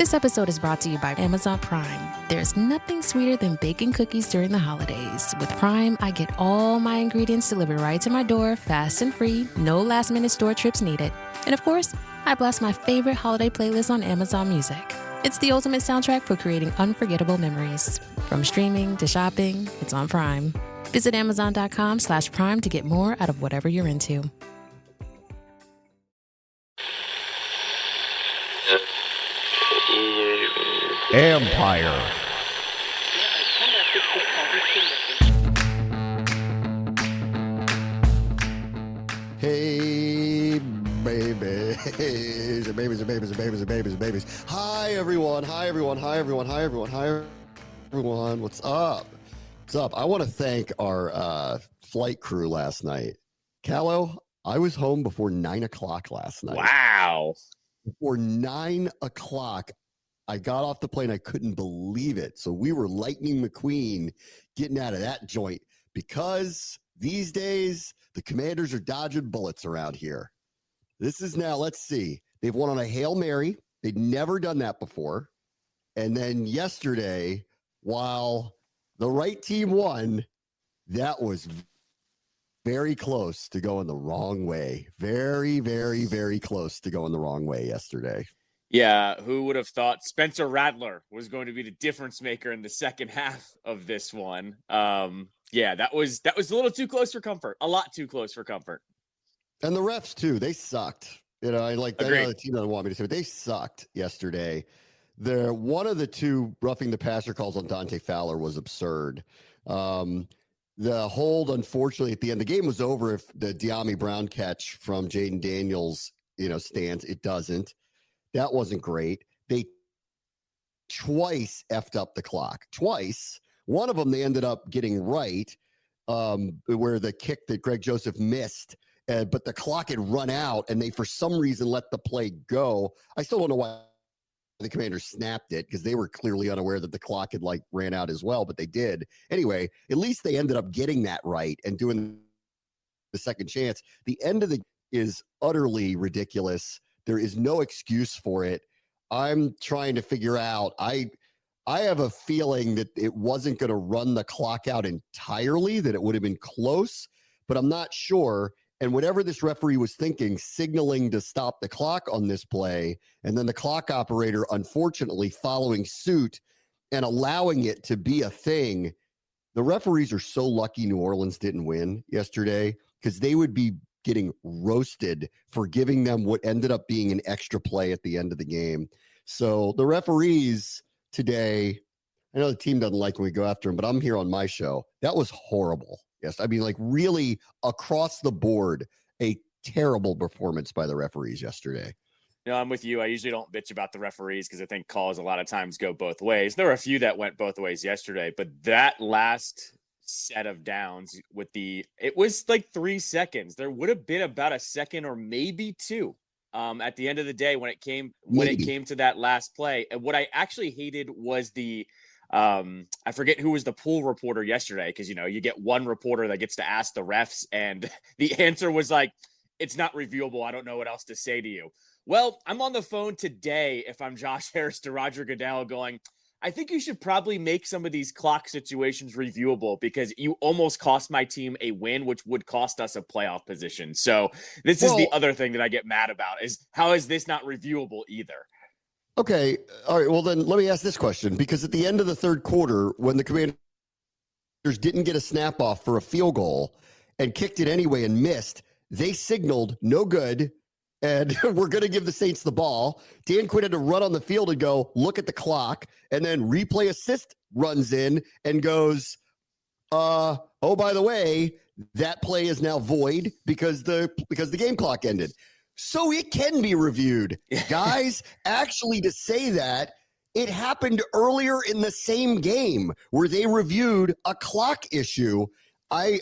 This episode is brought to you by Amazon Prime. There's nothing sweeter than baking cookies during the holidays. With Prime, I get all my ingredients delivered right to my door, fast and free, no last-minute store trips needed. And of course, I blast my favorite holiday playlist on Amazon Music. It's the ultimate soundtrack for creating unforgettable memories. From streaming to shopping, it's on Prime. Visit Amazon.com/Prime to get more out of whatever you're into. Ampire. Hey, babies. Hi, everyone. What's up? I want to thank our flight crew last night. Callow, I was home before 9 o'clock last night. Wow. Before 9 o'clock. I got off the plane. I couldn't believe it. So we were Lightning McQueen getting out of that joint because these days the Commanders are dodging bullets around here. This is now, let's see. They've won on a Hail Mary. They'd never done that before. And then yesterday, while the right team won, that was very close to going the wrong way. Very, very, very close to going the wrong way yesterday. Yeah, who would have thought Spencer Rattler was going to be the difference maker in the second half of this one? Yeah, that was a little too close for comfort. A lot too close for comfort. And the refs too, they sucked. You know, I know the team doesn't want me to say, but they sucked yesterday. One of the two roughing the passer calls on Dante Fowler was absurd. The hold, unfortunately, at the end, the game was over if the De'Ami Brown catch from Jaden Daniels, stands. It doesn't. That wasn't great. They twice effed up the clock. Twice. One of them they ended up getting right, where the kick that Greg Joseph missed, but the clock had run out, and they, for some reason, let the play go. I still don't know why the Commanders snapped it, because they were clearly unaware that the clock had, ran out as well, but they did. Anyway, at least they ended up getting that right and doing the second chance. The end of the is utterly ridiculous. There is no excuse for it. I'm trying to figure out. I have a feeling that it wasn't going to run the clock out entirely, that it would have been close, but I'm not sure. And whatever this referee was thinking, signaling to stop the clock on this play, and then the clock operator, unfortunately, following suit and allowing it to be a thing. The referees are so lucky New Orleans didn't win yesterday, because they would be getting roasted for giving them what ended up being an extra play at the end of the game. So the referees today, I know the team doesn't like when we go after them, but I'm here on my show. That was horrible. Yes. I mean, really across the board, a terrible performance by the referees yesterday. No, I'm with you. I usually don't bitch about the referees because I think calls a lot of times go both ways. There were a few that went both ways yesterday, but that last set of downs it was 3 seconds. There would have been about a second or maybe two at the end of the day when it came to that last play. And what I actually hated was I forget who was the pool reporter yesterday, because you get one reporter that gets to ask the refs, and the answer was it's not reviewable. I don't know what else to say to you. Well, I'm on the phone today, if I'm Josh Harris, to Roger Goodell going, I think you should probably make some of these clock situations reviewable, because you almost cost my team a win, which would cost us a playoff position. So this is the other thing that I get mad about, is how is this not reviewable either? Okay. All right. Well, then let me ask this question, because at the end of the third quarter, when the Commanders didn't get a snap off for a field goal and kicked it anyway and missed, they signaled no good, and we're going to give the Saints the ball. Dan Quinn had to run on the field and go, look at the clock, and then replay assist runs in and goes, oh, by the way, that play is now void because the game clock ended. So it can be reviewed. Guys, actually, to say that, it happened earlier in the same game where they reviewed a clock issue. I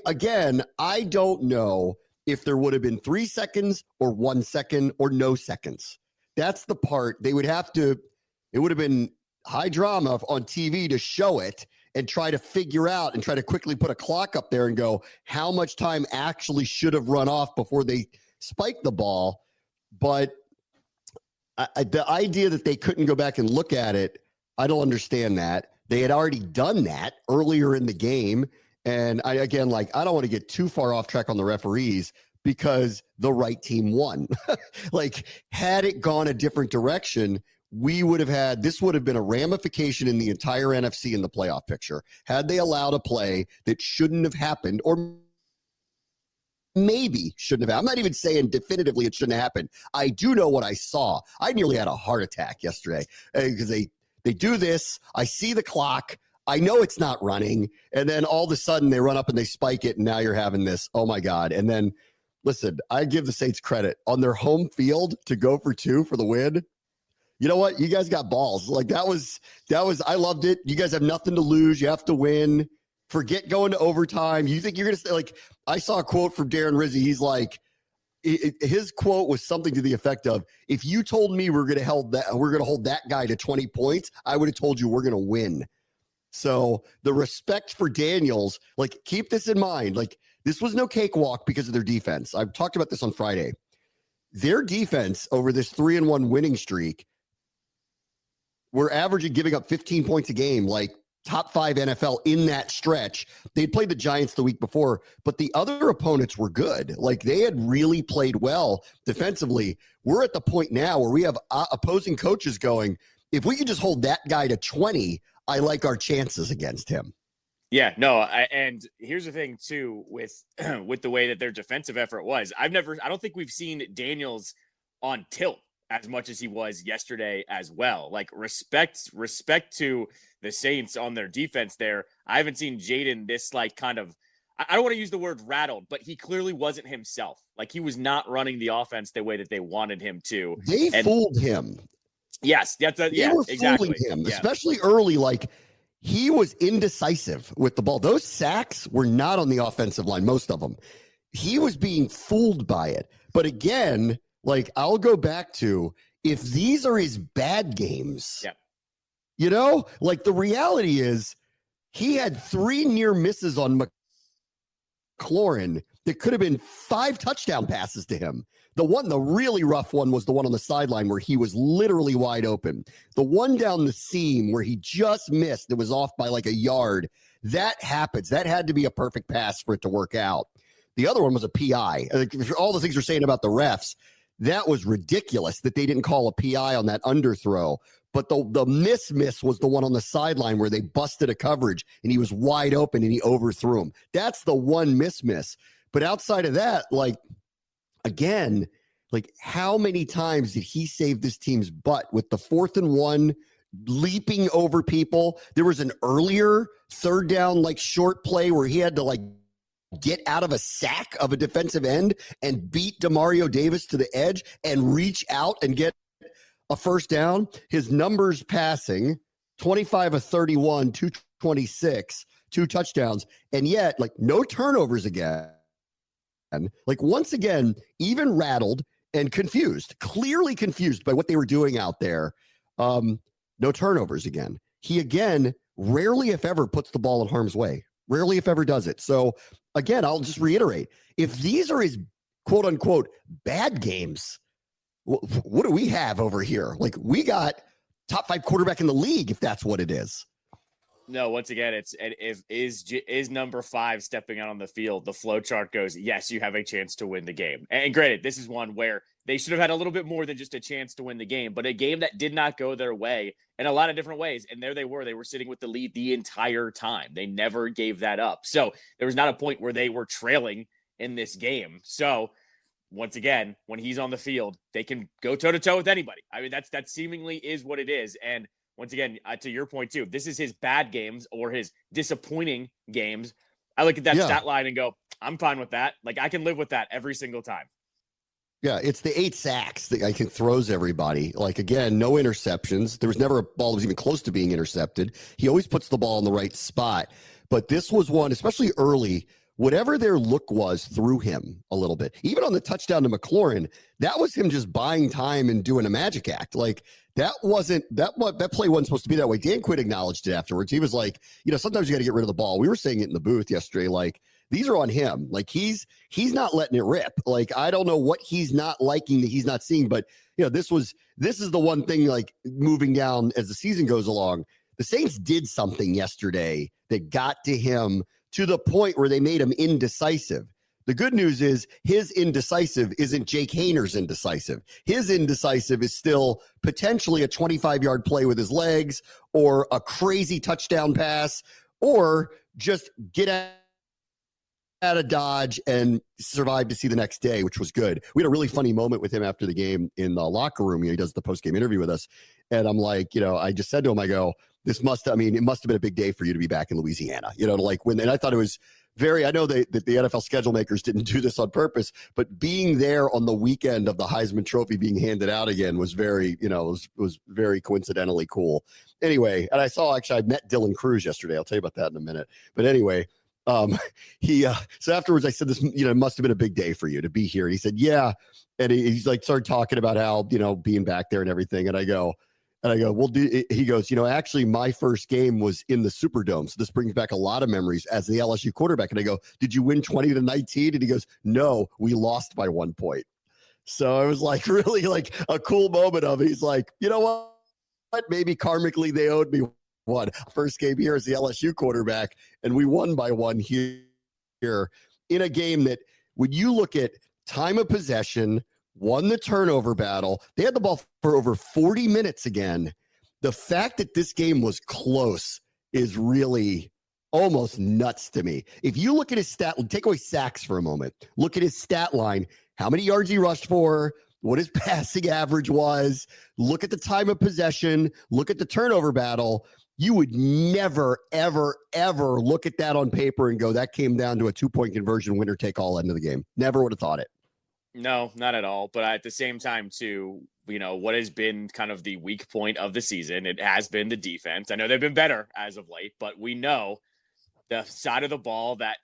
don't know if there would have been 3 seconds or 1 second or no seconds. That's the part it would have been high drama on TV to show it and try to figure out and try to quickly put a clock up there and go, how much time actually should have run off before they spiked the ball. But the idea that they couldn't go back and look at it, I don't understand that. They had already done that earlier in the game. And I don't want to get too far off track on the referees because the right team won. Like, had it gone a different direction, this would have been a ramification in the entire NFC in the playoff picture. Had they allowed a play that shouldn't have happened, or maybe shouldn't have happened. I'm not even saying definitively it shouldn't have happened. I do know what I saw. I nearly had a heart attack yesterday because they do this. I see the clock. I know it's not running. And then all of a sudden they run up and they spike it. And now you're having this. Oh my God. And then listen, I give the Saints credit on their home field to go for 2 for the win. You know what? You guys got balls. Like that was, I loved it. You guys have nothing to lose. You have to win. Forget going to overtime. You think you're going to stay? Like, I saw a quote from Darren Rizzi. He's like, his quote was something to the effect of, if you told me we're going to hold that guy to 20 points, I would have told you we're going to win. So the respect for Daniels, like, keep this in mind. Like, this was no cakewalk because of their defense. I've talked about this on Friday. Their defense over this 3-1 winning streak, we're averaging giving up 15 points a game, like top 5 NFL in that stretch. They'd played the Giants the week before, but the other opponents were good. Like, they had really played well defensively. We're at the point now where we have opposing coaches going, if we could just hold that guy to 20, I like our chances against him. Yeah, no, and here's the thing too with the way that their defensive effort was. I don't think we've seen Daniels on tilt as much as he was yesterday as well. Like, respect to the Saints on their defense there. I haven't seen Jaden this, like, kind of, I don't want to use the word rattled, but he clearly wasn't himself. Like, he was not running the offense the way that they wanted him to. They fooled him. Yes, they were exactly. Fooling him, especially early. Like, he was indecisive with the ball. Those sacks were not on the offensive line, most of them. He was being fooled by it. But again, like, I'll go back to, if these are his bad games, you know, like, the reality is he had 3 near misses on McLaurin that could have been 5 touchdown passes to him. The really rough one was the one on the sideline where he was literally wide open. The one down the seam where he just missed, it was off by like a yard. That happens. That had to be a perfect pass for it to work out. The other one was a PI. Like, all the things you're saying about the refs, that was ridiculous that they didn't call a PI on that underthrow. But the miss was the one on the sideline where they busted a coverage and he was wide open and he overthrew him. That's the one miss. But outside of that, like, again, like, how many times did he save this team's butt with the 4th and 1 leaping over people? There was an earlier 3rd down, like, short play where he had to, like, get out of a sack of a defensive end and beat Demario Davis to the edge and reach out and get a first down. His numbers passing, 25 of 31, 226, 2 touchdowns, and yet, like, no turnovers again. Like, once again, even rattled and confused, clearly confused by what they were doing out there. No turnovers again. He, again, rarely, if ever, puts the ball in harm's way. Rarely, if ever, does it. So, again, I'll just reiterate. If these are his quote-unquote bad games, what do we have over here? Like, we got top 5 quarterback in the league, if that's what it is. No, once again, is number 5 stepping out on the field. The flow chart goes, yes, you have a chance to win the game. And granted, this is one where they should have had a little bit more than just a chance to win the game, but a game that did not go their way in a lot of different ways. And there they were sitting with the lead the entire time. They never gave that up. So there was not a point where they were trailing in this game. So once again, when he's on the field, they can go toe to toe with anybody. I mean, that seemingly is what it is. And once again, to your point too, this is his bad games or his disappointing games. I look at that stat line and go, I'm fine with that. Like, I can live with that every single time. Yeah, it's the 8 sacks that I think throws everybody. Like, again, no interceptions. There was never a ball that was even close to being intercepted. He always puts the ball in the right spot. But this was one, especially early, whatever their look was threw him a little bit. Even on the touchdown to McLaurin, that was him just buying time and doing a magic act. Like, that play wasn't supposed to be that way. Dan Quinn acknowledged it afterwards. He was like, you know, sometimes you got to get rid of the ball. We were saying it in the booth yesterday. Like, these are on him. Like he's not letting it rip. Like, I don't know what he's not liking that he's not seeing, but this is the one thing, like, moving down as the season goes along. The Saints did something yesterday that got to him to the point where they made him indecisive. The good news is his indecisive isn't Jake Hayner's indecisive. His indecisive is still potentially a 25-yard play with his legs, or a crazy touchdown pass, or just get out of Dodge and survive to see the next day, which was good. We had a really funny moment with him after the game in the locker room. He does the post-game interview with us. And I'm like, I just said to him, I go, it must have been a big day for you to be back in Louisiana. And I thought it was I know that the NFL schedule makers didn't do this on purpose, but being there on the weekend of the Heisman Trophy being handed out again was very, was very coincidentally cool. Anyway, and I met Dylan Cruz yesterday. I'll tell you about that in a minute. But anyway, so afterwards I said, this, it must have been a big day for you to be here. And he said, yeah. And he's like, started talking about how, being back there and everything. And I go, well, he goes, actually my first game was in the Superdome. So this brings back a lot of memories as the LSU quarterback. And I go, did you win 20-19? And he goes, no, we lost by 1 point. So it was like really like a cool moment of it. He's like, you know what? Maybe karmically they owed me one. First game here as the LSU quarterback. And we won by 1 here in a game that, when you look at time of possession, won the turnover battle. They had the ball for over 40 minutes again. The fact that this game was close is really almost nuts to me. If you look at his stat, take away sacks for a moment. Look at his stat line, how many yards he rushed for, what his passing average was. Look at the time of possession. Look at the turnover battle. You would never, ever, ever look at that on paper and go, that came down to a 2-point conversion, winner take all end of the game. Never would have thought it. No, not at all. But at the same time, too, what has been kind of the weak point of the season, it has been the defense. I know they've been better as of late, but we know the side of the ball that,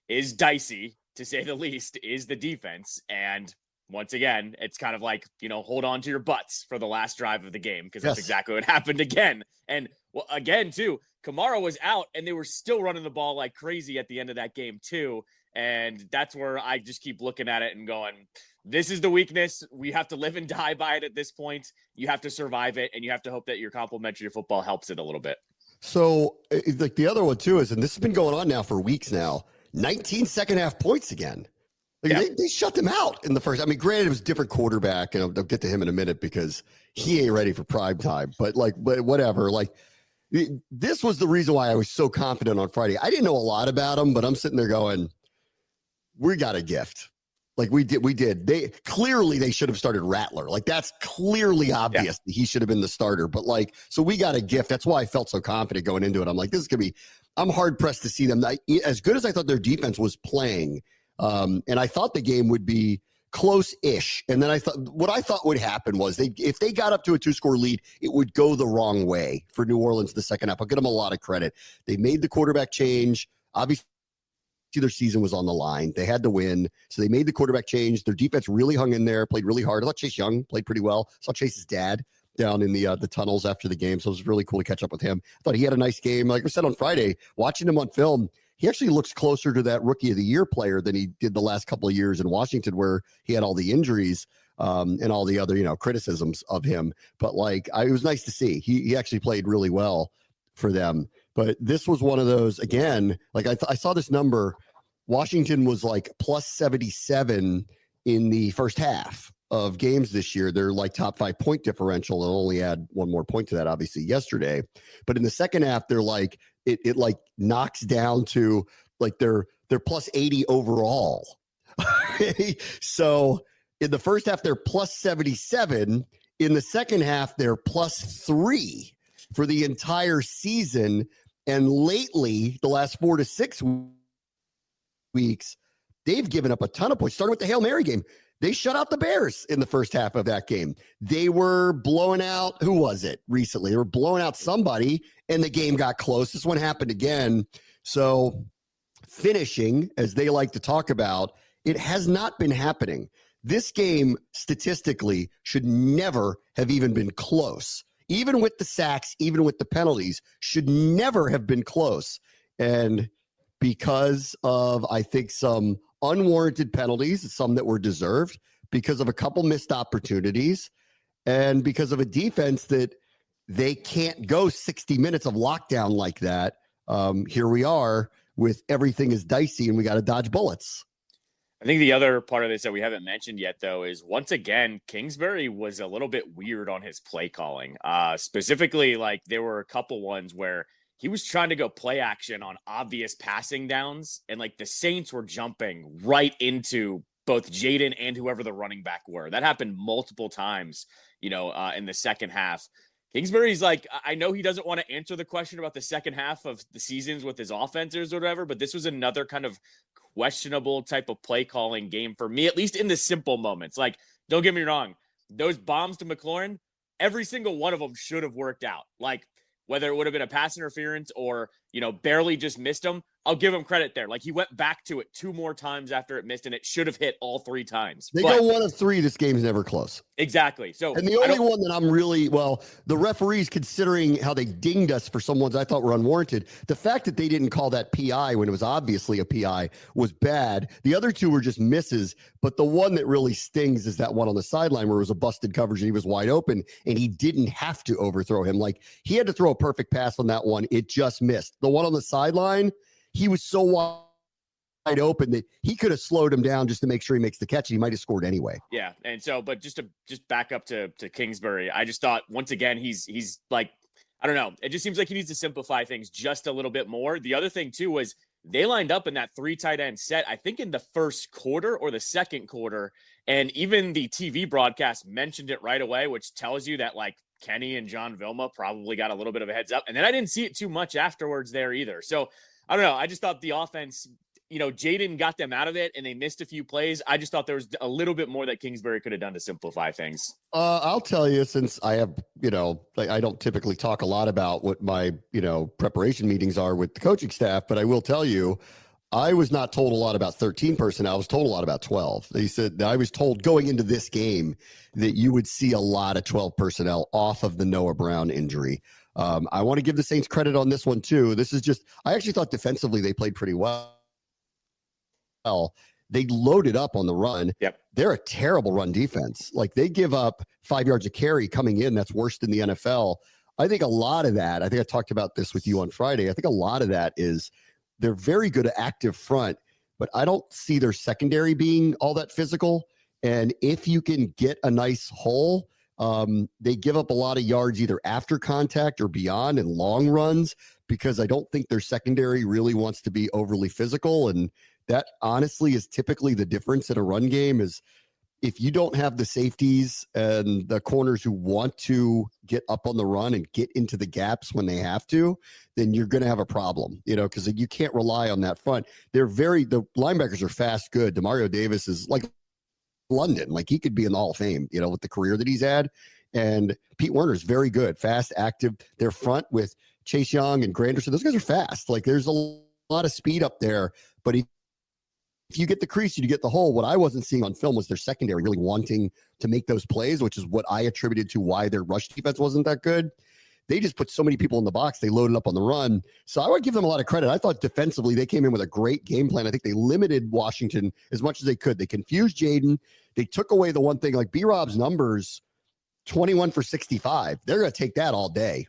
is dicey, to say the least, is the defense. And once again, it's kind of like, hold on to your butts for the last drive of the game, because that's exactly what happened again. And again, too, Kamara was out and they were still running the ball like crazy at the end of that game, too. And that's where I just keep looking at it and going, this is the weakness. We have to live and die by it at this point. You have to survive it, and you have to hope that your complementary football helps it a little bit. So, like, the other one, too, is, and this has been going on now for weeks now, 19 second half points again. Like, they shut them out in the first. I mean, granted, it was a different quarterback, and I'll get to him in a minute because he ain't ready for prime time. But whatever. Like, this was the reason why I was so confident on Friday. I didn't know a lot about him, but I'm sitting there going, we got a gift. Like, we did. They should have started Rattler. Like, that's clearly obvious that he should have been the starter. But so we got a gift. That's why I felt so confident going into it. I'm like, this is going to be, I'm hard pressed to see them. As good as I thought their defense was playing, and I thought the game would be close-ish. And then what I thought would happen was if they got up to a 2-score lead, it would go the wrong way for New Orleans the second half. I'll give them a lot of credit. They made the quarterback change. Obviously, their season was on the line. They had to win. So they made the quarterback change. Their defense really hung in there, played really hard. I thought Chase Young played pretty well. I saw Chase's dad down in the tunnels after the game. So it was really cool to catch up with him. I thought he had a nice game. Like I said on Friday, watching him on film, he actually looks closer to that Rookie of the Year player than he did the last couple of years in Washington, where he had all the injuries and all the other, criticisms of him. But it was nice to see. He actually played really well for them. But this was one of those, again, I saw this number. Washington was plus 77 in the first half of games this year. They're top 5 point differential, and only add one more point to that, obviously, yesterday. But in the second half, they're it knocks down to they're plus 80 overall. So in the first half, they're plus 77. In the second half, they're plus 3 for the entire season. And lately, the last 4 to 6 weeks, they've given up a ton of points. Starting with the Hail Mary game, they shut out the Bears in the first half of that game. They were blowing out, who was it recently? They were blowing out somebody, and the game got close. This one happened again. So finishing, as they like to talk about, it has not been happening. This game, statistically, should never have even been close. Even with the sacks, even with the penalties, should never have been close. And because of, I think, some unwarranted penalties, some that were deserved, because of a couple missed opportunities, and because of a defense that they can't go 60 minutes of lockdown like that. Here we are with everything is dicey and we got to dodge bullets. I think the other part of this that we haven't mentioned yet, though, is once again, Kingsbury was a little bit weird on his play calling. Specifically, like there were a couple ones where he was trying to go play action on obvious passing downs, and like the Saints were jumping right into both Jaden and whoever the running back were. That happened multiple times, in the second half. Kingsbury's like, I know he doesn't want to answer the question about the second half of the seasons with his offenses or whatever, but this was another kind of questionable type of play calling game for me, at least in the simple moments. Like, don't get me wrong, those bombs to McLaurin, every single one of them should have worked out. Like, whether it would have been a pass interference or, barely just missed him, I'll give him credit there. Like, he went back to it 2 more times after it missed, and it should have hit all 3 times. They go 1 of 3. This game's never close. Exactly. So, and the only one that I'm really, the referees, considering how they dinged us for some ones I thought were unwarranted, the fact that they didn't call that PI when it was obviously a PI was bad. The other 2 were just misses, but the one that really stings is that one on the sideline where it was a busted coverage and he was wide open and he didn't have to overthrow him. Like, he had to throw a perfect pass on that one. It just missed. The one on the sideline, he was so wide open that he could have slowed him down just to make sure he makes the catch. And he might have scored anyway. Yeah. And so, but just back up to Kingsbury, I just thought once again, he's like, I don't know. It just seems like he needs to simplify things just a little bit more. The other thing too, was they lined up in that 3 tight end set, I think in the first quarter or the second quarter. And even the TV broadcast mentioned it right away, which tells you that like Kenny and John Vilma probably got a little bit of a heads up. And then I didn't see it too much afterwards there either. So I don't know. I just thought the offense, Jaden got them out of it and they missed a few plays. I just thought there was a little bit more that Kingsbury could have done to simplify things. I'll tell you, since I have, I don't typically talk a lot about what my, preparation meetings are with the coaching staff, but I will tell you, I was not told a lot about 13 personnel. I was told a lot about 12. They said I was told going into this game that you would see a lot of 12 personnel off of the Noah Brown injury. I want to give the Saints credit on this one too. This is just, I actually thought defensively they played pretty well. They loaded up on the run. Yep. They're a terrible run defense. Like, they give up 5 yards a carry coming in. That's worse than the NFL. I think a lot of that, I think I talked about this with you on Friday. I think a lot of that is they're very good at active front, but I don't see their secondary being all that physical. And if you can get a nice hole, they give up a lot of yards either after contact or beyond in long runs, because I don't think their secondary really wants to be overly physical. And that honestly is typically the difference in a run game, is if you don't have the safeties and the corners who want to get up on the run and get into the gaps when they have to, then you're going to have a problem, because you can't rely on that front. The linebackers are fast, good. Demario Davis is like London. Like, he could be in the Hall of Fame, with the career that he's had. And Pete Werner's very good, fast, active. Their front with Chase Young and Granderson, those guys are fast. Like, there's a lot of speed up there, but if you get the crease, you get the hole. What I wasn't seeing on film was their secondary really wanting to make those plays, which is what I attributed to why their rush defense wasn't that good. They just put so many people in the box. They loaded up on the run. So I would give them a lot of credit. I thought defensively they came in with a great game plan. I think they limited Washington as much as they could. They confused Jaden. They took away the one thing, like B-Rob's numbers, 21 for 65. They're going to take that all day.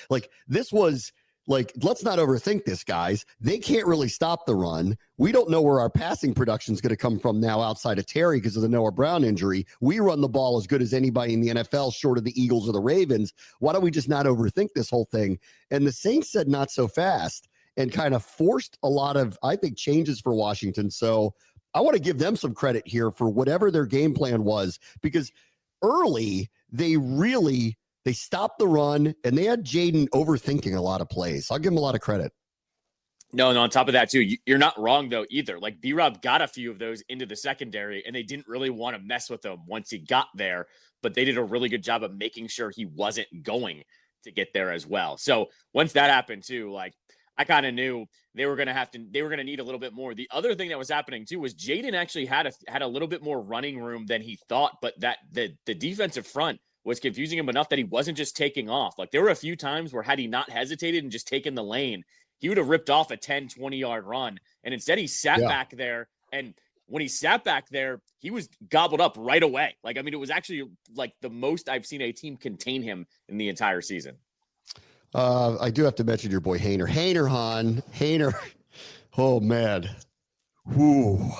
Like, this was like, let's not overthink this, guys. They can't really stop the run. We don't know where our passing production is going to come from now outside of Terry because of the Noah Brown injury. We run the ball as good as anybody in the NFL, short of the Eagles or the Ravens. Why don't we just not overthink this whole thing? And the Saints said not so fast and kind of forced a lot of, I think, changes for Washington. So I want to give them some credit here for whatever their game plan was, because early they stopped the run, and they had Jaden overthinking a lot of plays. I'll give him a lot of credit. No, on top of that, too, you're not wrong, though, either. Like, B-Rob got a few of those into the secondary, and they didn't really want to mess with him once he got there, but they did a really good job of making sure he wasn't going to get there as well. So once that happened, too, like, I kind of knew they were going to need a little bit more. The other thing that was happening, too, was Jaden actually had a little bit more running room than he thought, but that the defensive front was confusing him enough that he wasn't just taking off. Like, there were a few times where had he not hesitated and just taken the lane, he would have ripped off a 10, 20-yard run. And instead he sat back there, and when he sat back there, he was gobbled up right away. Like, I mean, it was actually like the most I've seen a team contain him in the entire season. I do have to mention your boy Haener. Haener. Oh, man. Whoo.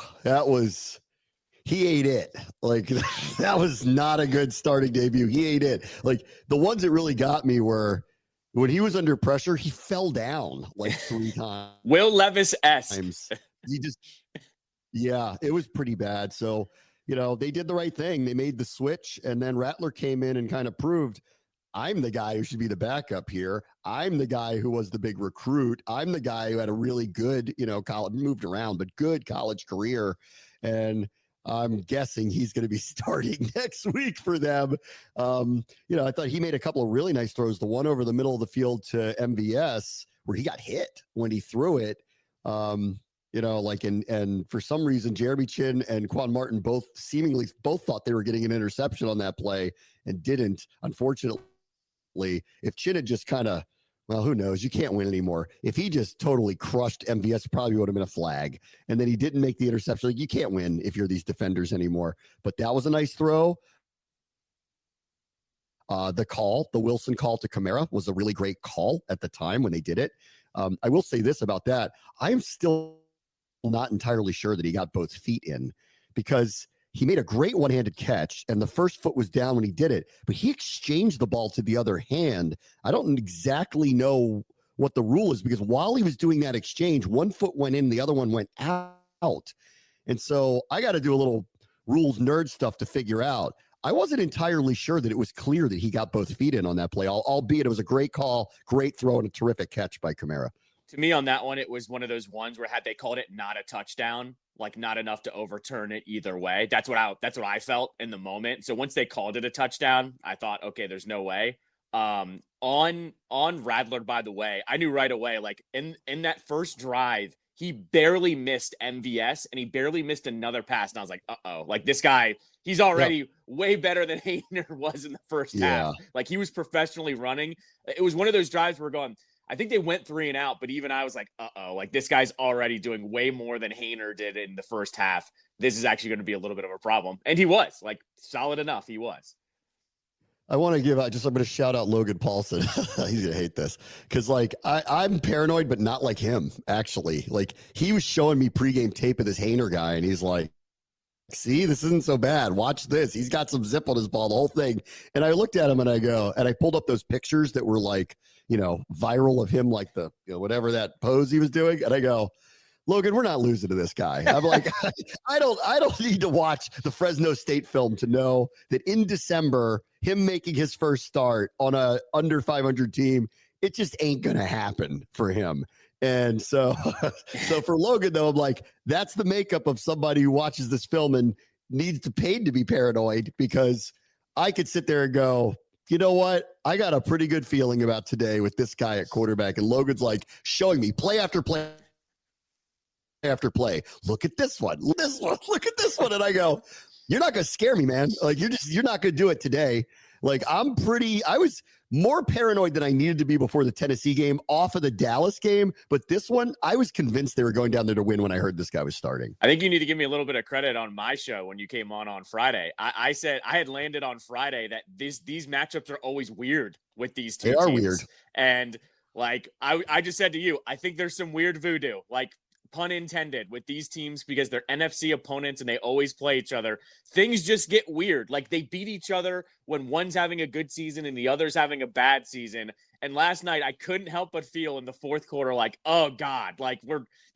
He ate it. Like, that was not a good starting debut. He ate it. Like, the ones that really got me were when he was under pressure, he fell down like 3 times. Will Levis-esque. Yeah, it was pretty bad. So, they did the right thing. They made the switch, and then Rattler came in and kind of proved, I'm the guy who should be the backup here. I'm the guy who was the big recruit. I'm the guy who had a really good, college, moved around, but good college career. And I'm guessing he's going to be starting next week for them. I thought he made a couple of really nice throws. The one over the middle of the field to MVS where he got hit when he threw it. And for some reason, Jeremy Chin and Quan Martin both thought they were getting an interception on that play and didn't, unfortunately. If Chin had just kind of, well, who knows? You can't win anymore. If he just totally crushed MVS, probably would have been a flag. And then he didn't make the interception. Like, you can't win if you're these defenders anymore. But that was a nice throw. The Wilson call to Kamara was a really great call at the time when they did it. I will say this about that. I am still not entirely sure that he got both feet in, because he made a great one-handed catch, and the first foot was down when he did it, but he exchanged the ball to the other hand. I don't exactly know what the rule is, because while he was doing that exchange, one foot went in, the other one went out. And so I got to do a little rules nerd stuff to figure out. I wasn't entirely sure that it was clear that he got both feet in on that play, albeit it was a great call, great throw, and a terrific catch by Kamara. To me on that one, it was one of those ones where had they called it not a touchdown, like not enough to overturn it either way. That's what I felt in the moment. So once they called it a touchdown, I thought, okay, there's no way. On Rattler, by the way, I knew right away, like in that first drive, he barely missed MVS and he barely missed another pass. And I was like, like this guy, he's already way better than Haener was in the first half. Like, he was professionally running. It was one of those drives where we're going, I think they went 3 and out, but even I was like, like this guy's already doing way more than Haener did in the first half. This is actually going to be a little bit of a problem. And he was, like, solid enough. He was. I want to give out, I'm going to shout out Logan Paulson. He's going to hate this because, like, I'm paranoid, but not like him, actually. Like, he was showing me pregame tape of this Haener guy, and he's like, see, this isn't so bad. Watch this. He's got some zip on his ball, the whole thing. And I looked at him and I pulled up those pictures that were like, viral of him, like the, whatever that pose he was doing. And I go, Logan, we're not losing to this guy. I'm like, I don't need to watch the Fresno State film to know that in December, him making his first start on a under 500 team, it just ain't going to happen for him. And so for Logan, though, I'm like, that's the makeup of somebody who watches this film and needs to pay to be paranoid, because I could sit there and go, you know what? I got a pretty good feeling about today with this guy at quarterback. And Logan's like showing me play after play after play. Look at this one. Look at this one. And I go, you're not going to scare me, man. Like, you're not going to do it today. Like, I was more paranoid than I needed to be before the Tennessee game off of the Dallas game. But this one, I was convinced they were going down there to win when I heard this guy was starting. I think you need to give me a little bit of credit on my show when you came on Friday. I said I had landed on Friday that these matchups are always weird with these two teams. They are weird. And like, I just said to you, I think there's some weird voodoo, like, pun intended, with these teams, because they're NFC opponents and they always play each other. Things just get weird. Like, they beat each other when one's having a good season and the other's having a bad season. And last night I couldn't help but feel in the fourth quarter, like, oh God, like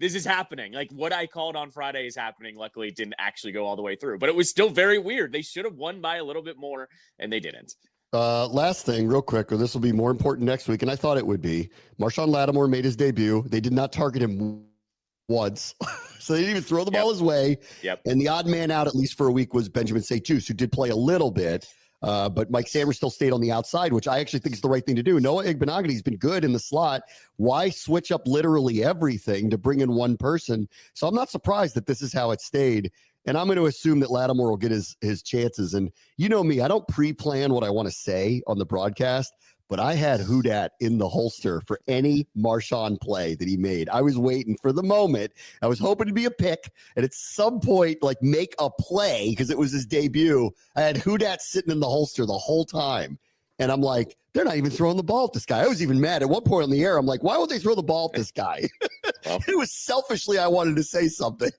this is happening. Like, what I called on Friday is happening. Luckily it didn't actually go all the way through, but it was still very weird. They should have won by a little bit more and they didn't. Last thing real quick, or this will be more important next week. And I thought it would be. Marshawn Lattimore made his debut. They did not target him once. So they didn't even throw the ball his way. Yep. And the odd man out, at least for a week, was Benjamin St. Juste, who did play a little bit. But Mike Sammers still stayed on the outside, which I actually think is the right thing to do. Noah Igbenogany's been good in the slot. Why switch up literally everything to bring in one person? So I'm not surprised that this is how it stayed. And I'm going to assume that Lattimore will get his chances. And you know me, I don't pre-plan what I want to say on the broadcast. but I had Houdat in the holster for any Marshawn play that he made. I was waiting for the moment. I was hoping to be a pick, and at some point, like, make a play because it was his debut. I had Houdat sitting in the holster the whole time. And I'm like, they're not even throwing the ball at this guy. I was even mad. At one point on the air, I'm like, why would they throw the ball at this guy? Well, it was selfishly I wanted to say something.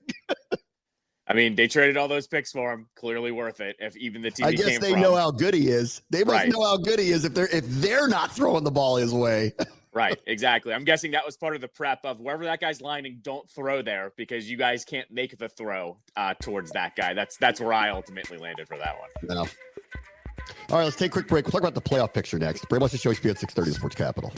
I mean, they traded all those picks for him. Clearly worth it. If even the team I guess they know how good he is. They must know how good he is if they're not throwing the ball his way. Right, exactly. I'm guessing that was part of the prep of wherever that guy's lining, don't throw there because you guys can't make the throw towards that guy. That's where I ultimately landed for that one. No. All right, let's take a quick break. We'll talk about the playoff picture next. Bram wants to show HBO at 6:30 Sports Capital.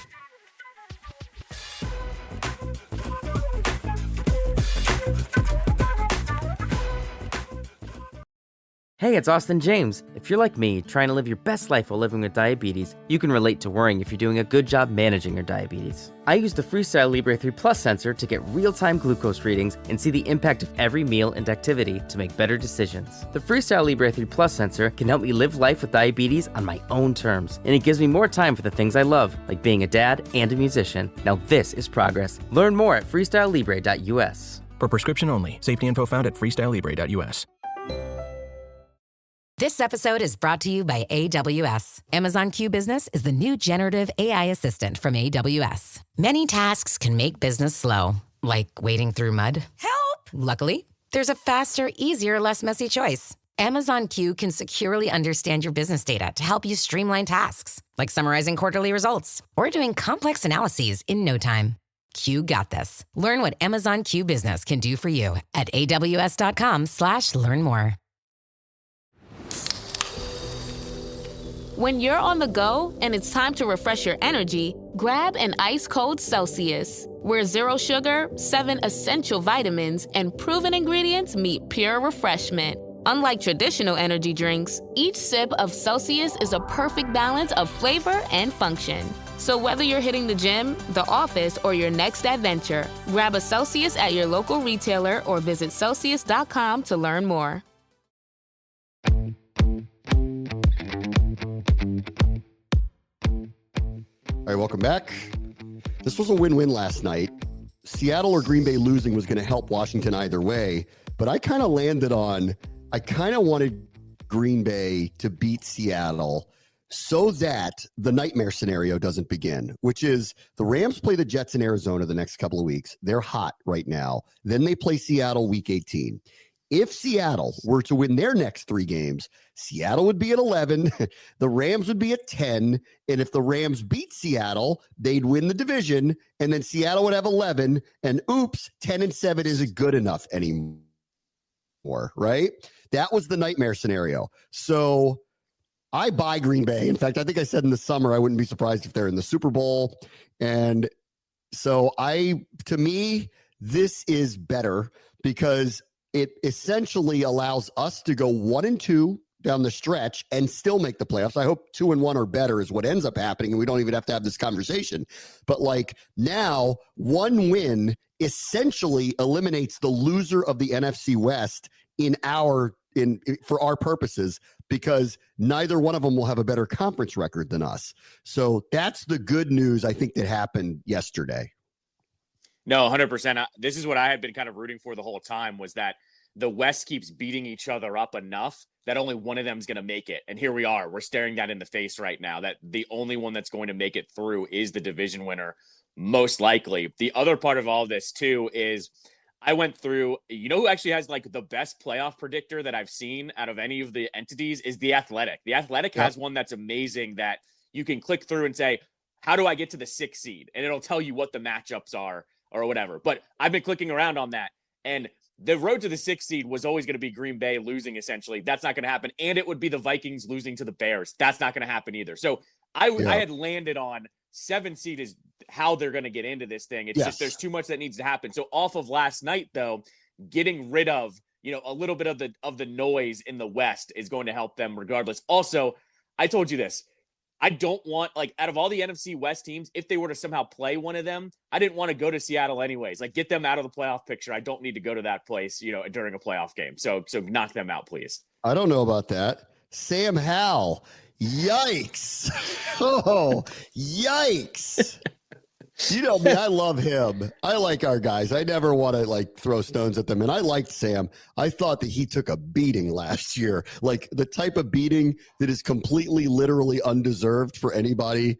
Hey, it's Austin James. If you're like me, trying to live your best life while living with diabetes, you can relate to worrying if you're doing a good job managing your diabetes. I use the Freestyle Libre 3 Plus sensor to get real-time glucose readings and see the impact of every meal and activity to make better decisions. The Freestyle Libre 3 Plus sensor can help me live life with diabetes on my own terms, and it gives me more time for the things I love, like being a dad and a musician. Now this is progress. Learn more at freestylelibre.us. For prescription only. Safety info found at freestylelibre.us. This episode is brought to you by AWS. Amazon Q Business is the new generative AI assistant from AWS. Many tasks can make business slow, like wading through mud. Help! Luckily, there's a faster, easier, less messy choice. Amazon Q can securely understand your business data to help you streamline tasks, like summarizing quarterly results or doing complex analyses in no time. Q got this. Learn what Amazon Q Business can do for you at aws.com/learn more. When you're on the go and it's time to refresh your energy, grab an ice-cold Celsius, where 0 sugar, 7 essential vitamins, and proven ingredients meet pure refreshment. Unlike traditional energy drinks, each sip of Celsius is a perfect balance of flavor and function. So whether you're hitting the gym, the office, or your next adventure, grab a Celsius at your local retailer or visit Celsius.com to learn more. All right, welcome back. This was a win-win last night. Seattle or Green Bay losing was going to help Washington either way, but I kind of landed on, I kind of wanted Green Bay to beat Seattle so that the nightmare scenario doesn't begin, which is the Rams play the Jets in Arizona the next couple of weeks. They're hot right now. Then they play Seattle week 18. If Seattle were to win their next 3 games, Seattle would be at 11, the Rams would be at 10, and if the Rams beat Seattle, they'd win the division, and then Seattle would have 11, and oops, 10-7 isn't good enough anymore, right? That was the nightmare scenario. So I buy Green Bay. In fact, I think I said in the summer I wouldn't be surprised if they're in the Super Bowl, and so to me, this is better because it essentially allows us to go 1-2 down the stretch and still make the playoffs. I hope 2-1 or better is what ends up happening, and we don't even have to have this conversation. But like now, 1 win essentially eliminates the loser of the NFC West for our purposes, because neither one of them will have a better conference record than us. So that's the good news I think that happened yesterday. No, 100%. This is what I had been kind of rooting for the whole time, was that the West keeps beating each other up enough that only one of them is going to make it. And here we are. We're staring that in the face right now, that the only one that's going to make it through is the division winner, most likely. The other part of all this, too, is I went through, you know who actually has like the best playoff predictor that I've seen out of any of the entities is The Athletic. The Athletic has one that's amazing that you can click through and say, how do I get to the 6th seed? And it'll tell you what the matchups are or whatever. But I've been clicking around on that, and the road to the 6th seed was always going to be Green Bay losing, essentially. That's not going to happen. And it would be the Vikings losing to the Bears. That's not going to happen either. So I had landed on 7th seed is how they're going to get into this thing. It's just there's too much that needs to happen. So off of last night, though, getting rid of, a little bit of the noise in the West is going to help them regardless. Also, I told you this. I don't want, out of all the NFC West teams, if they were to somehow play one of them, I didn't want to go to Seattle anyways. Get them out of the playoff picture. I don't need to go to that place, during a playoff game. So knock them out, please. I don't know about that. Sam Howell. Yikes. Oh, yikes. You know me, I love him. I like our guys. I never want to like throw stones at them. And I liked Sam. I thought that he took a beating last year, like the type of beating that is completely, literally undeserved for anybody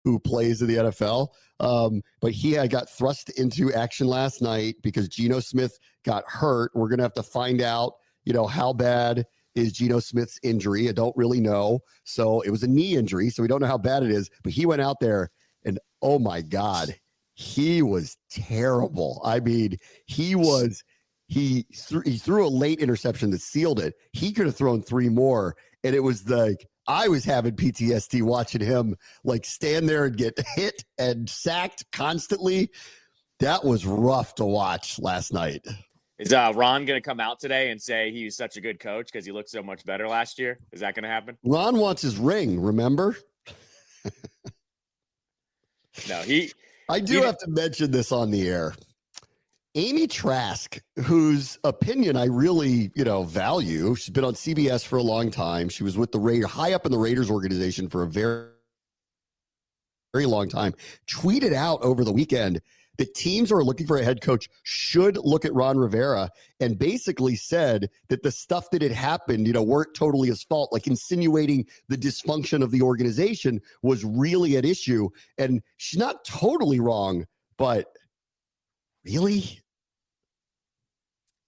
who plays in the NFL. But he got thrust into action last night because Geno Smith got hurt. We're going to have to find out, how bad is Geno Smith's injury. I don't really know. So it was a knee injury, so we don't know how bad it is. But he went out there and, oh my God, he was terrible. I mean, he threw a late interception that sealed it. He could have thrown 3 more. And it was I was having PTSD watching him like stand there and get hit and sacked constantly. That was rough to watch last night. Is Ron going to come out today and say he was such a good coach because he looked so much better last year? Is that going to happen? Ron wants his ring, remember? No, I do have to mention this on the air. Amy Trask, whose opinion I really, value. She's been on CBS for a long time. She was with the Raiders, high up in the Raiders organization for a very, very long time, tweeted out over the weekend that teams who are looking for a head coach should look at Ron Rivera, and basically said that the stuff that had happened, weren't totally his fault, like insinuating the dysfunction of the organization was really at issue. And she's not totally wrong, but really?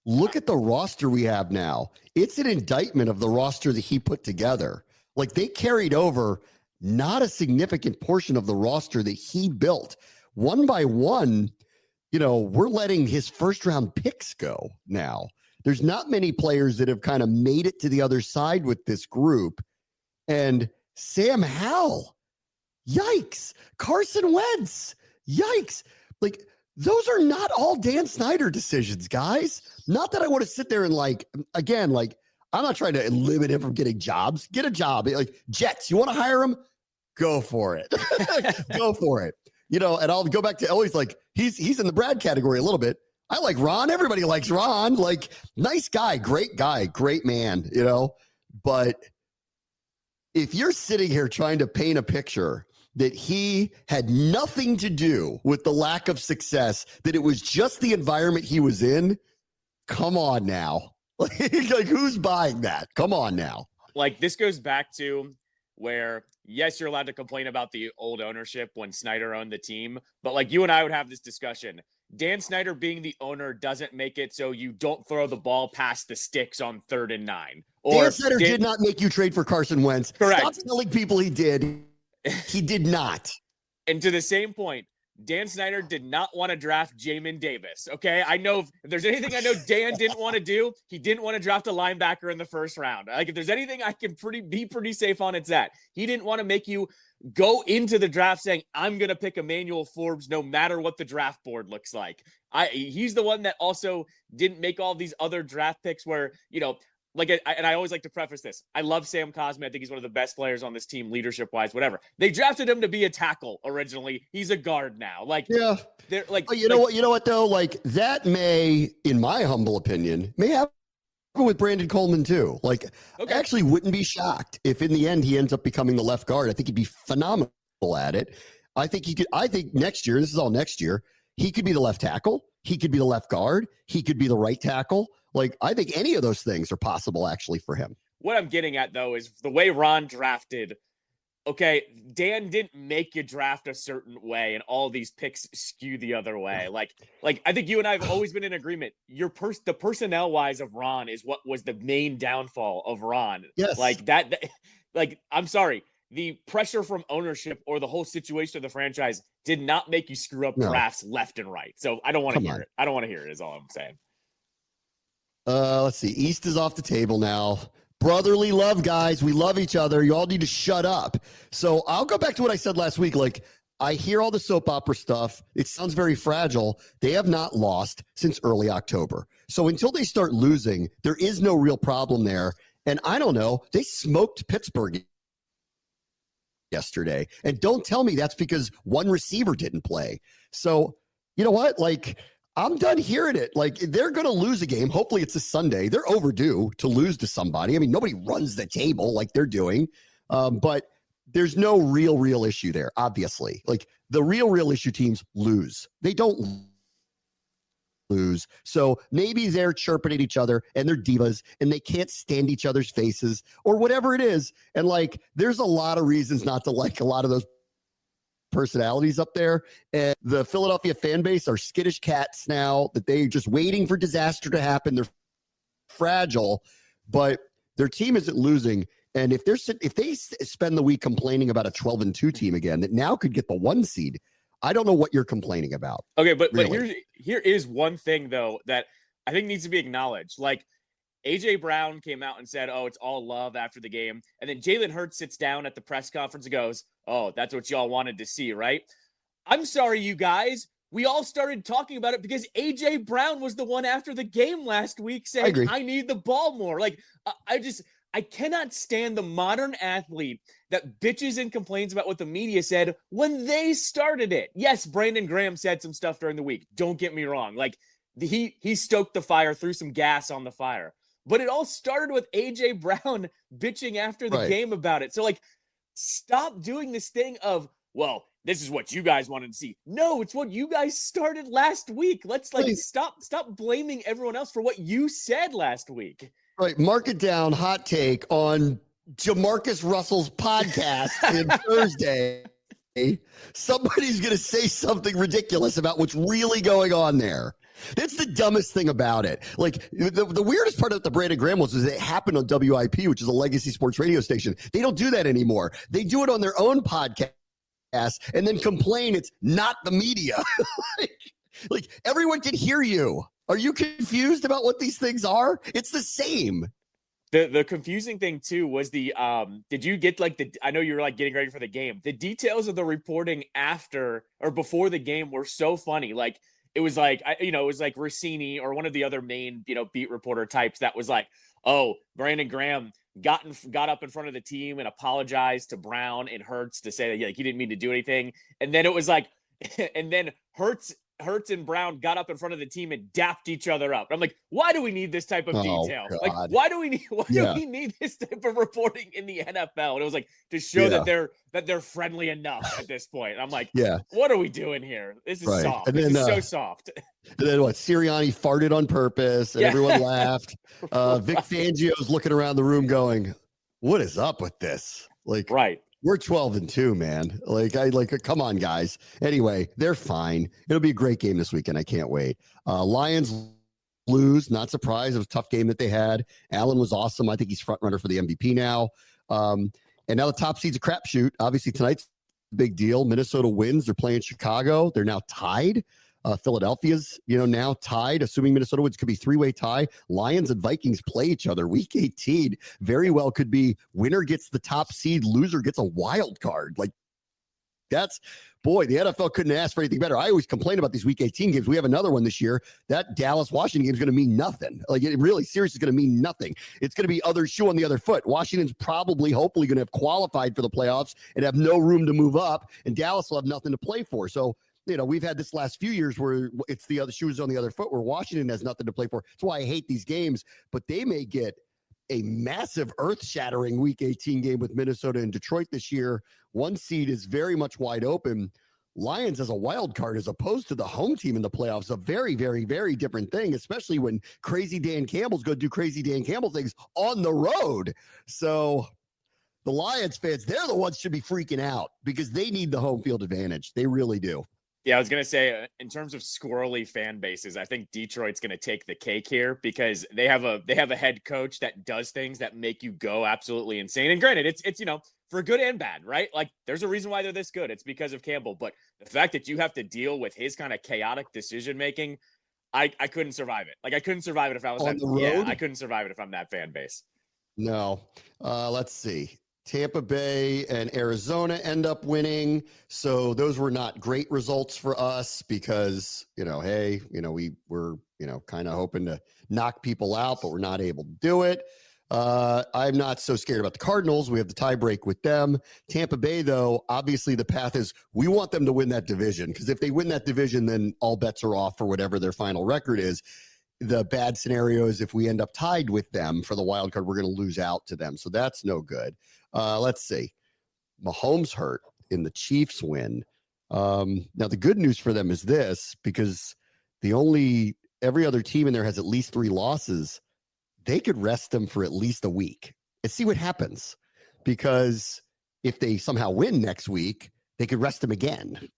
Look at the roster we have now. It's an indictment of the roster that he put together. Like, they carried over not a significant portion of the roster that he built. One by one, we're letting his first round picks go now. There's not many players that have kind of made it to the other side with this group. And Sam Howell, yikes. Carson Wentz, yikes. Like, those are not all Dan Snyder decisions, guys. Not that I want to sit there and I'm not trying to limit him from getting jobs. Get a job. Like, Jets, you want to hire him? Go for it. Go for it. And I'll go back to Ellie's he's in the Brad category a little bit. I like Ron. Everybody likes Ron. Nice guy, great man, But if you're sitting here trying to paint a picture that he had nothing to do with the lack of success, that it was just the environment he was in, come on now. Who's buying that? Come on now. This goes back to where, yes, you're allowed to complain about the old ownership when Snyder owned the team, but you and I would have this discussion. Dan Snyder being the owner doesn't make it so you don't throw the ball past the sticks on 3rd and 9. Or Dan Snyder did not make you trade for Carson Wentz. Correct. Stop telling people he did. He did not. And to the same point, Dan Snyder did not want to draft Jamin Davis. Okay. I know if there's anything I know Dan didn't want to do, he didn't want to draft a linebacker in the first round. If there's anything I can be pretty safe on, it's that. He didn't want to make you go into the draft saying, I'm going to pick Emmanuel Forbes no matter what the draft board looks like. He's the one that also didn't make all these other draft picks where, and I always like to preface this. I love Sam Cosmi. I think he's one of the best players on this team, leadership-wise, whatever. They drafted him to be a tackle originally. He's a guard now. Yeah. They're you know what, though? That may, in my humble opinion, may happen with Brandon Coleman, too. Okay. I actually wouldn't be shocked if in the end he ends up becoming the left guard. I think he'd be phenomenal at it. I think next year, this is all next year, he could be the left tackle. He could be the left guard. He could be the right tackle. I think any of those things are possible actually for him. What I'm getting at, though, is the way Ron drafted. Okay, Dan didn't make you draft a certain way, and all these picks skew the other way. I think you and I have always been in agreement. The personnel wise of Ron is what was the main downfall of Ron. Yes. I'm sorry. The pressure from ownership or the whole situation of the franchise did not make you screw up drafts left and right. So I don't want to hear it. I don't want to hear it is all I'm saying. Let's see. East is off the table now. Brotherly love, guys. We love each other. You all need to shut up. So I'll go back to what I said last week. I hear all the soap opera stuff. It sounds very fragile. They have not lost since early October. So until they start losing, there is no real problem there. And I don't know. They smoked Pittsburgh yesterday. And don't tell me that's because one receiver didn't play. So you know what? I'm done hearing it. Like, they're going to lose a game. Hopefully it's a Sunday. They're overdue to lose to somebody. I mean, nobody runs the table like they're doing. But there's no real issue there, obviously. Like, the real issue teams lose. They don't lose. So maybe they're chirping at each other and they're divas and they can't stand each other's faces or whatever it is. And like, there's a lot of reasons not to like a lot of those personalities up there, and the Philadelphia fan base are skittish cats now that they're just waiting for disaster to happen. They're fragile, but their team isn't losing. And if they spend the week complaining about a 12-2 team again that now could get the 1 seed, I don't know what you're complaining about. Okay, but really. here is one thing though that I think needs to be acknowledged. Like, AJ Brown came out and said, "Oh, it's all love" after the game. And then Jalen Hurts sits down at the press conference and goes, "Oh, that's what y'all wanted to see, right?" I'm sorry, you guys. We all started talking about it because AJ Brown was the one after the game last week saying, "I need the ball more." Like, I cannot stand the modern athlete that bitches and complains about what the media said when they started it. Yes, Brandon Graham said some stuff during the week. Don't get me wrong. Like, he stoked the fire, threw some gas on the fire. But it all started with AJ Brown bitching after the game about it. So, like, stop doing this thing of, well, this is what you guys wanted to see. No, it's what you guys started last week. Let's like stop blaming everyone else for what you said last week. Right. Mark it down. Hot take on Jamarcus Russell's podcast on Thursday. Somebody's going to say something ridiculous about what's really going on there. That's the dumbest thing about it. Like, the weirdest part of the Brandon Graham was it happened on WIP, which is a legacy sports radio station. They don't do that anymore. They do it on their own podcast and then complain it's not the media. like everyone can hear you. Are you confused about what these things are? It's the same. The confusing thing too was did you get like I know you were like getting ready for the game. The details of the reporting after or before the game were so funny. Like, it was like, it was like Rossini or one of the other main, beat reporter types that was like, "Oh, Brandon Graham got up in front of the team and apologized to Brown and Hurts to say that, like, he didn't mean to do anything." And then it was like, and then Hurts and Brown got up in front of the team and dapped each other up. I'm like, why do we need this type of detail? God. Like, why do we need this type of reporting in the NFL? And it was like to show that they're friendly enough at this point. And I'm like, what are we doing here? This is soft. And then, this is so soft. And then what? Sirianni farted on purpose, and everyone laughed. Vic Fangio's looking around the room, going, "What is up with this?" Like, right. We're 12-2, man. Come on, guys. Anyway, they're fine. It'll be a great game this weekend. I can't wait. Lions lose, not surprised. It was a tough game that they had. Allen was awesome. I think he's front runner for the MVP now. And now the top seed's a crapshoot. Obviously, tonight's a big deal. Minnesota wins. They're playing Chicago. They're now tied. Philadelphia's, now tied. Assuming Minnesota wins, could be 3-way tie. Lions and Vikings play each other week 18. Very well could be winner gets the top seed, loser gets a wild card. Like, the NFL couldn't ask for anything better. I always complain about these week 18 games. We have another one this year. That Dallas-Washington game is going to mean nothing. Like, it really seriously is going to mean nothing. It's going to be other shoe on the other foot. Washington's hopefully going to have qualified for the playoffs and have no room to move up, and Dallas will have nothing to play for. So, we've had this last few years where it's the other shoes on the other foot, where Washington has nothing to play for. That's why I hate these games, but they may get a massive earth-shattering week 18 game with Minnesota and Detroit this year. 1 seed is very much wide open. Lions as a wild card as opposed to the home team in the playoffs, a very, very, very different thing, especially when crazy Dan Campbell's going to do crazy Dan Campbell things on the road. So the Lions fans, they're the ones should be freaking out because they need the home field advantage. They really do. Yeah, I was going to say, in terms of squirrely fan bases, I think Detroit's going to take the cake here because they have a head coach that does things that make you go absolutely insane. And granted, it's for good and bad, right? Like, there's a reason why they're this good. It's because of Campbell. But the fact that you have to deal with his kind of chaotic decision making, I couldn't survive it. Like, I couldn't survive it if I was on the road. Yeah, I couldn't survive it if I'm that fan base. No. Let's see. Tampa Bay and Arizona end up winning. So those were not great results for us because, we were, kind of hoping to knock people out, but we're not able to do it. I'm not so scared about the Cardinals. We have the tie break with them. Tampa Bay, though, obviously the path is we want them to win that division, because if they win that division, then all bets are off for whatever their final record is. The bad scenario is if we end up tied with them for the wild card, we're going to lose out to them. So that's no good. Let's see. Mahomes hurt in the Chiefs win. Now, the good news for them is this, because every other team in there has at least 3 losses. They could rest them for at least a week and see what happens, because if they somehow win next week, they could rest them again,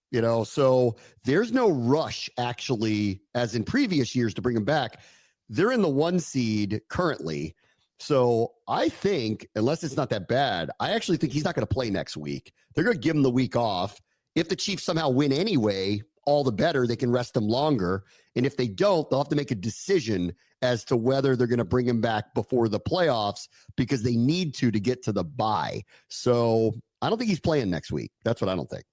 so there's no rush actually, as in previous years, to bring them back. They're in the 1 seed currently. So I think, unless it's not that bad, I actually think he's not going to play next week. They're going to give him the week off. If the Chiefs somehow win anyway, all the better. They can rest him longer. And if they don't, they'll have to make a decision as to whether they're going to bring him back before the playoffs, because they need to get to the bye. So I don't think he's playing next week. That's what I don't think.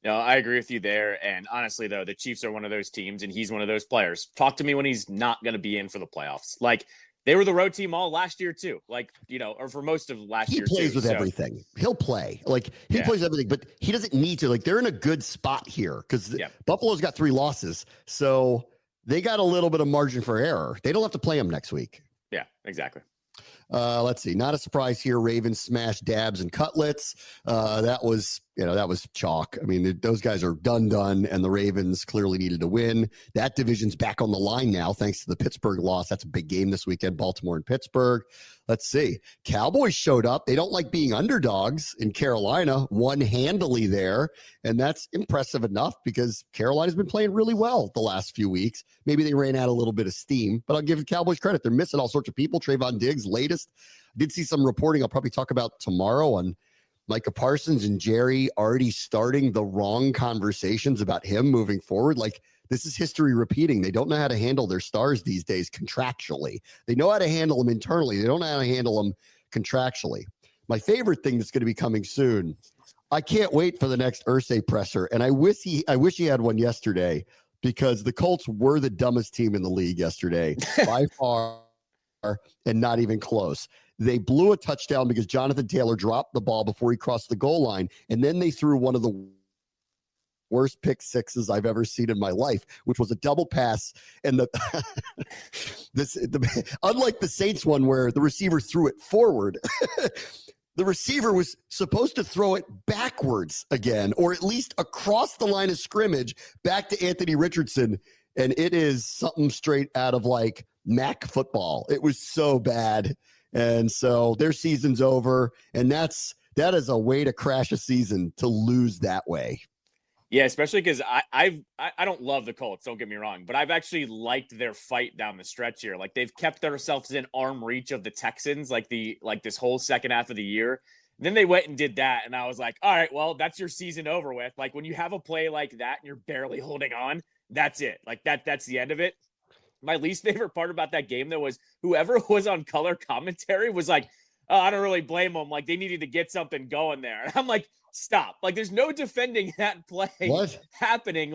No, I agree with you there. And honestly, though, the Chiefs are one of those teams, and he's one of those players. Talk to me when he's not going to be in for the playoffs. Like, they were the road team all last year too. Or for most of last year. He plays with everything. He'll play. He plays everything, but he doesn't need to. They're in a good spot here, because Buffalo's got 3 losses. So they got a little bit of margin for error. They don't have to play him next week. Yeah, exactly. Let's see. Not a surprise here. Ravens smashed Dabs and Cutlets. That was chalk. I mean, those guys are done, and the Ravens clearly needed to win. That division's back on the line now, thanks to the Pittsburgh loss. That's a big game this weekend, Baltimore and Pittsburgh. Let's see. Cowboys showed up. They don't like being underdogs in Carolina, won handily there, and that's impressive enough, because Carolina's been playing really well the last few weeks. Maybe they ran out a little bit of steam, but I'll give the Cowboys credit. They're missing all sorts of people. Trayvon Diggs, latest. I did see some reporting I'll probably talk about tomorrow on Micah Parsons and Jerry already starting the wrong conversations about him moving forward. This is history repeating. They don't know how to handle their stars these days contractually. They know how to handle them internally. They don't know how to handle them contractually. My favorite thing that's going to be coming soon, I can't wait for the next Irsay presser. And I wish he had one yesterday, because the Colts were the dumbest team in the league yesterday by far, and not even close. They blew a touchdown because Jonathan Taylor dropped the ball before he crossed the goal line, and then they threw one of the worst pick sixes I've ever seen in my life, which was a double pass. And unlike the Saints one where the receiver threw it forward, the receiver was supposed to throw it backwards again, or at least across the line of scrimmage back to Anthony Richardson. And it is something straight out of MAC football. It was so bad. And so their season's over, and that is a way to crash a season, to lose that way. Yeah, especially because I don't love the Colts, don't get me wrong, but I've actually liked their fight down the stretch here. They've kept themselves in arm reach of the Texans, this whole second half of the year. And then they went and did that, and I was like, all right, well, that's your season over with. When you have a play like that and you're barely holding on, that's it. That's the end of it. My least favorite part about that game, though, was whoever was on color commentary was like, oh, I don't really blame them. They needed to get something going there. And I'm like, stop. There's no defending that play happening.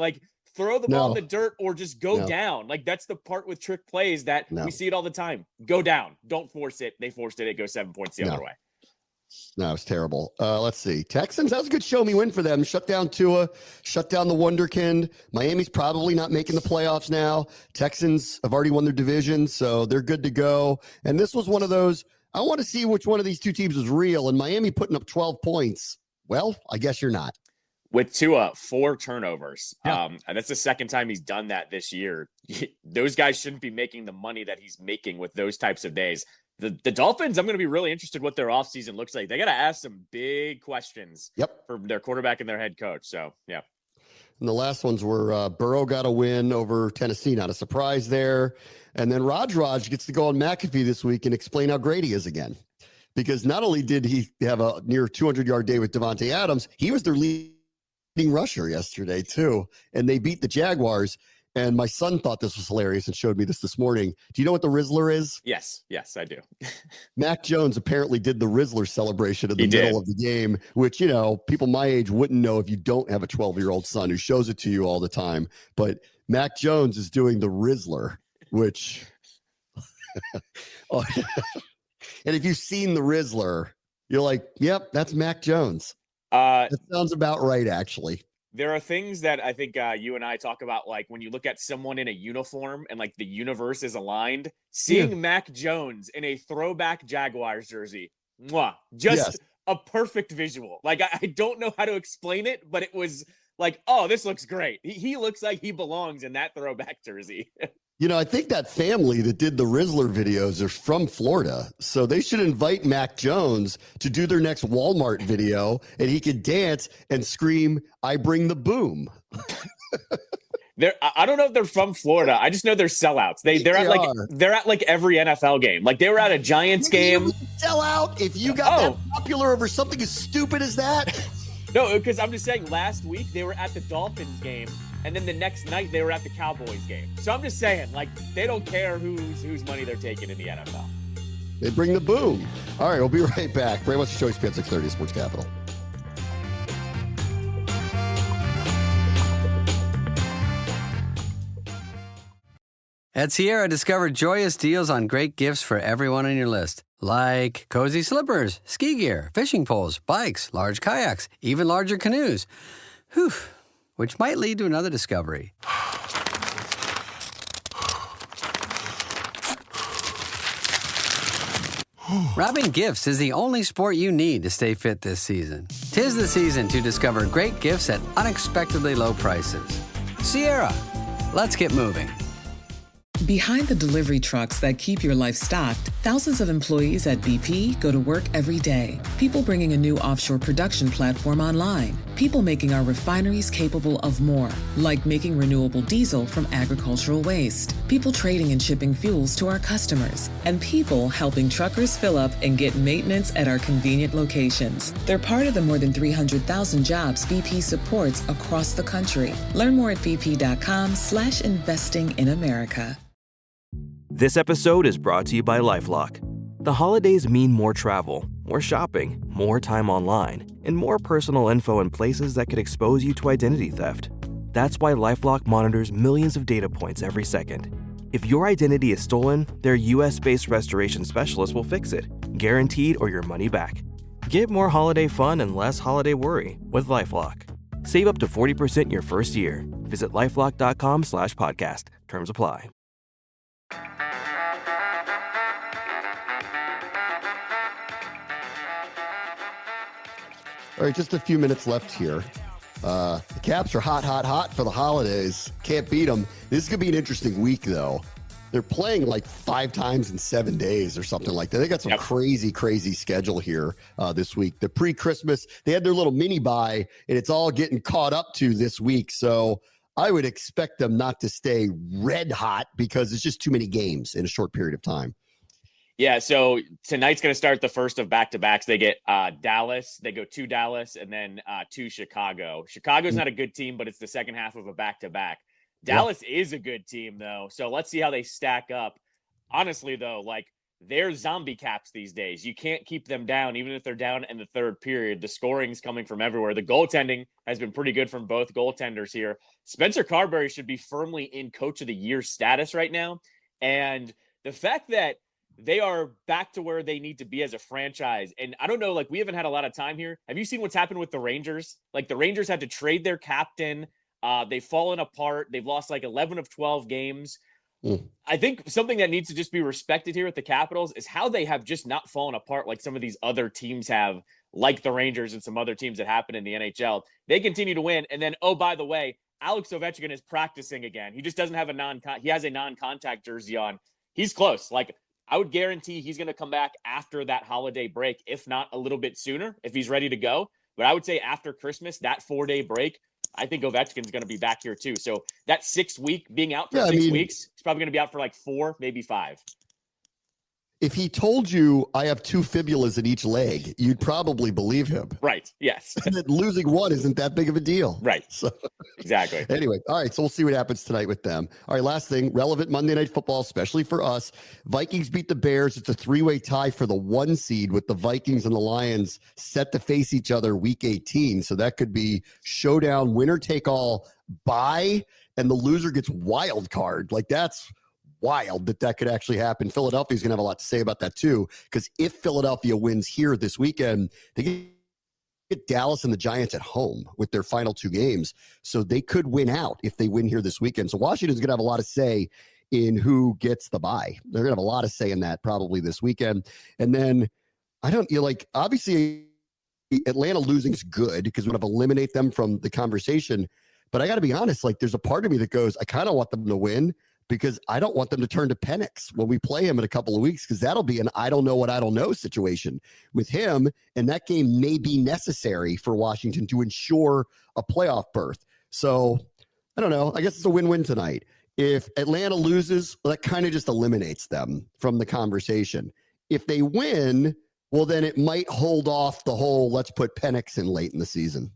Throw the ball in the dirt or just go down. That's the part with trick plays that we see it all the time. Go down. Don't force it. They forced it. It goes 7 points the other way. No, it's terrible. Let's see. Texans, that was a good show me win for them. Shut down Tua, shut down the Wonderkind. Miami's probably not making the playoffs now. Texans have already won their division, so they're good to go. And this was one of those, I want to see which one of these two teams is real. And Miami putting up 12 points. Well, I guess you're not. With Tua, 4 turnovers. Yeah. And that's the second time he's done that this year. Those guys shouldn't be making the money that he's making with those types of days. The Dolphins, I'm going to be really interested what their offseason looks like. They got to ask some big questions for their quarterback and their head coach. So, yeah. And the last ones were Burrow got a win over Tennessee. Not a surprise there. And then Raj gets to go on McAfee this week and explain how great he is again. Because not only did he have a near 200-yard day with Devontae Adams, he was their leading rusher yesterday, too. And they beat the Jaguars. And my son thought this was hilarious and showed me this morning. Do you know what the Rizzler is? Yes, I do. Mac Jones apparently did the Rizzler celebration in the middle of the game, which, people my age wouldn't know if you don't have a 12-year-old son who shows it to you all the time. But Mac Jones is doing the Rizzler, which... And if you've seen the Rizzler, you're like, yep, that's Mac Jones. That sounds about right, actually. There are things that I think you and I talk about, like when you look at someone in a uniform and like the universe is aligned, seeing Mac Jones in a throwback Jaguars jersey, just a perfect visual. Like, I don't know how to explain it, but it was like, oh, this looks great. He looks like he belongs in that throwback jersey. I think that family that did the Rizzler videos are from Florida. So they should invite Mac Jones to do their next Walmart video, and he could dance and scream, "I bring the boom." I don't know if they're from Florida. I just know they're sellouts. They're at like every NFL game. Like they were at a Giants game. Sell out if you got that popular over something as stupid as that. No, because I'm just saying last week they were at the Dolphins game. And then the next night they were at the Cowboys game. So I'm just saying, like, they don't care whose money they're taking in the NFL. They bring the boom. All right, we'll be right back. Very much the show, ESPN 630 Sports Capital. At Sierra, discover joyous deals on great gifts for everyone on your list. Like cozy slippers, ski gear, fishing poles, bikes, large kayaks, even larger canoes. Whew. Which might lead to another discovery. Wrapping gifts is the only sport you need to stay fit this season. 'Tis the season to discover great gifts at unexpectedly low prices. Sierra, let's get moving. Behind the delivery trucks that keep your life stocked, thousands of employees at BP go to work every day. People bringing a new offshore production platform online. People making our refineries capable of more, like making renewable diesel from agricultural waste. People trading and shipping fuels to our customers. And people helping truckers fill up and get maintenance at our convenient locations. They're part of the more than 300,000 jobs BP supports across the country. Learn more at bp.com/investing in America. This episode is brought to you by LifeLock. The holidays mean more travel, more shopping, more time online, and more personal info in places that could expose you to identity theft. That's why LifeLock monitors millions of data points every second. If your identity is stolen, their US-based restoration specialist will fix it, guaranteed or your money back. Get more holiday fun and less holiday worry with LifeLock. Save up to 40% your first year. Visit LifeLock.com/podcast. Terms apply. All right, just a few minutes left here. The Caps are hot for the holidays. Can't beat them. This is going to be an interesting week, though. They're playing like 5 times in 7 days or something like that. They got some crazy schedule here this week. The pre-Christmas, they had their little mini bye, and it's all getting caught up to this week. So I would expect them not to stay red hot because it's just too many games in a short period of time. Yeah, so tonight's going to start the first of back-to-backs. They get Dallas. They go to Dallas and then to Chicago. Chicago's not a good team, but it's the second half of a back-to-back. Dallas is a good team, though, so let's see how they stack up. Honestly, though, like, they're zombie Caps these days. You can't keep them down, even if they're down in the third period. The scoring's coming from everywhere. The goaltending has been pretty good from both goaltenders here. Spencer Carberry should be firmly in Coach of the Year status right now, and the fact that they are back to where they need to be as a franchise. And I don't know, like, we haven't had a lot of time here. Have you seen what's happened with the Rangers? Like, the Rangers had to trade their captain. They've fallen apart. They've lost like 11 of 12 games. I think something that needs to just be respected here at the Capitals is how they have just not fallen apart like some of these other teams have, like the Rangers and some other teams that happen in the NHL. They continue to win. And then, oh, by the way, Alex Ovechkin is practicing again. He just doesn't have he has a non-contact jersey on. He's close. Like, I would guarantee he's going to come back after that holiday break, if not a little bit sooner, if he's ready to go. But I would say after Christmas, that 4-day break, I think Ovechkin's going to be back here too. So that 6 week being out for 6 weeks, he's probably going to be out for like 4, maybe 5. If he told you I have 2 fibulas in each leg, you'd probably believe him. Right. Yes. And that losing one isn't that big of a deal. Right. So exactly. Anyway, all right. So we'll see what happens tonight with them. All right. Last thing, relevant Monday Night Football, especially for us. Vikings beat the Bears. It's a 3-way tie for the 1 seed with the Vikings and the Lions set to face each other week 18. So that could be showdown, winner take all, bye, and the loser gets wild card. Like, that's wild that could actually happen. Philadelphia's going to have a lot to say about that too, because if Philadelphia wins here this weekend, they get Dallas and the Giants at home with their final 2 games. So they could win out if they win here this weekend. So Washington's going to have a lot of say in who gets the bye. They're going to have a lot of say in that probably this weekend. And then obviously Atlanta losing is good because we want to eliminate them from the conversation. But I got to be honest, there's a part of me that goes, I kind of want them to win because I don't want them to turn to Penix when we play him in a couple of weeks, because that'll be an I don't know what I don't know situation with him. And that game may be necessary for Washington to ensure a playoff berth. So I don't know. I guess it's a win-win tonight. If Atlanta loses, well, that kind of just eliminates them from the conversation. If they win, well, then it might hold off the whole let's put Penix in late in the season.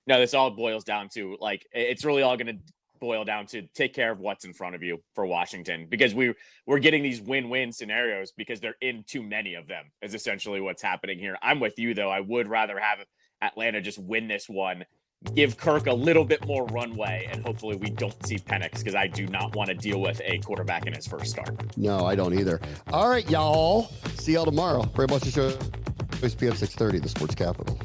No, this all boils down to, it's really all going to boil down to take care of what's in front of you for Washington, because we're getting these win-win scenarios because they're in too many of them is essentially what's happening here. I'm with you, though. I would rather have Atlanta just win this one, give Kirk a little bit more runway, and hopefully we don't see Penix, because I do not want to deal with a quarterback in his first start. No, I don't either. All right, y'all. See y'all tomorrow. Very much the show. PM 630, the Sports Capital.